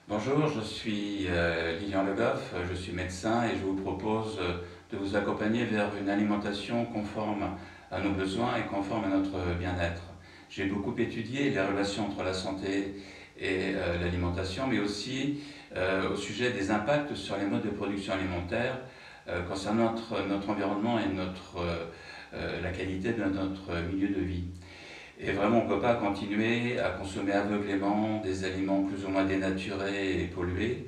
Bonjour, je suis Lilian Le Goff, je suis médecin et je vous propose de vous accompagner vers une alimentation conforme à nos besoins et conforme à notre bien-être. J'ai beaucoup étudié les relations entre la santé et l'alimentation, mais aussi au sujet des impacts sur les modes de production alimentaire concernant notre environnement et la qualité de notre milieu de vie. Et vraiment, on ne peut pas continuer à consommer aveuglément des aliments plus ou moins dénaturés et pollués,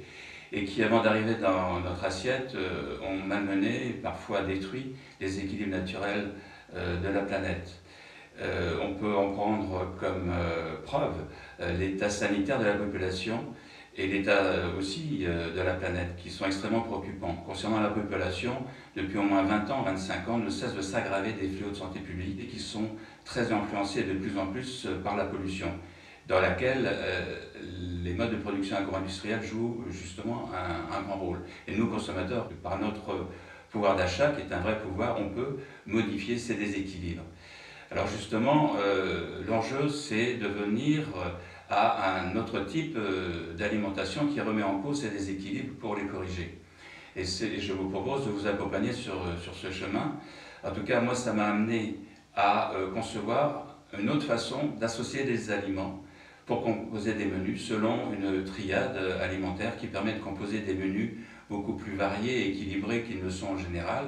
et qui, avant d'arriver dans notre assiette, ont malmené, parfois détruit, les équilibres naturels de la planète. On peut en prendre comme preuve l'état sanitaire de la population et l'état aussi de la planète, qui sont extrêmement préoccupants. Concernant la population, depuis au moins 20 ans, 25 ans, ne cessent de s'aggraver des fléaux de santé publique et qui sont très influencés de plus en plus par la pollution, dans laquelle les modes de production agro-industrielle jouent justement un grand rôle. Et nous, consommateurs, par notre pouvoir d'achat, qui est un vrai pouvoir, on peut modifier ces déséquilibres. Alors justement, l'enjeu, c'est de venir à un autre type d'alimentation qui remet en cause ces déséquilibres pour les corriger. Et je vous propose de vous accompagner sur ce chemin. En tout cas, moi, ça m'a amené à concevoir une autre façon d'associer des aliments pour composer des menus selon une triade alimentaire qui permet de composer des menus beaucoup plus variés et équilibrés qu'ils ne sont en général,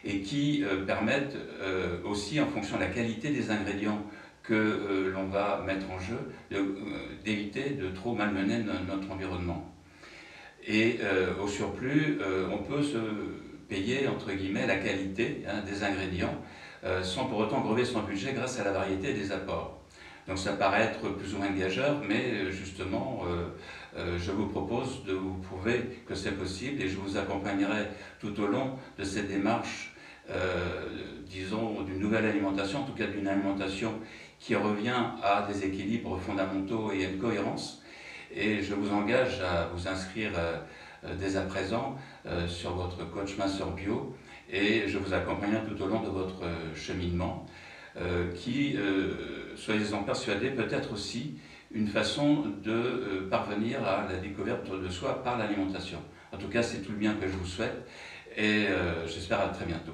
et qui permettent aussi, en fonction de la qualité des ingrédients que l'on va mettre en jeu, d'éviter de trop malmener notre environnement. Et au surplus, on peut se payer, entre guillemets, la qualité des ingrédients, sans pour autant grever son budget grâce à la variété des apports. Donc ça paraît être plus ou moins gageur, mais justement, je vous propose de vous prouver que c'est possible et je vous accompagnerai tout au long de cette démarche, disons, d'une nouvelle alimentation, en tout cas d'une alimentation qui revient à des équilibres fondamentaux et à une cohérence. Et je vous engage à vous inscrire dès à présent sur votre coach Master Bio, et je vous accompagnerai tout au long de votre cheminement qui, soyez-en persuadés, peut être aussi une façon de parvenir à la découverte de soi par l'alimentation. En tout cas, c'est tout le bien que je vous souhaite et j'espère à très bientôt.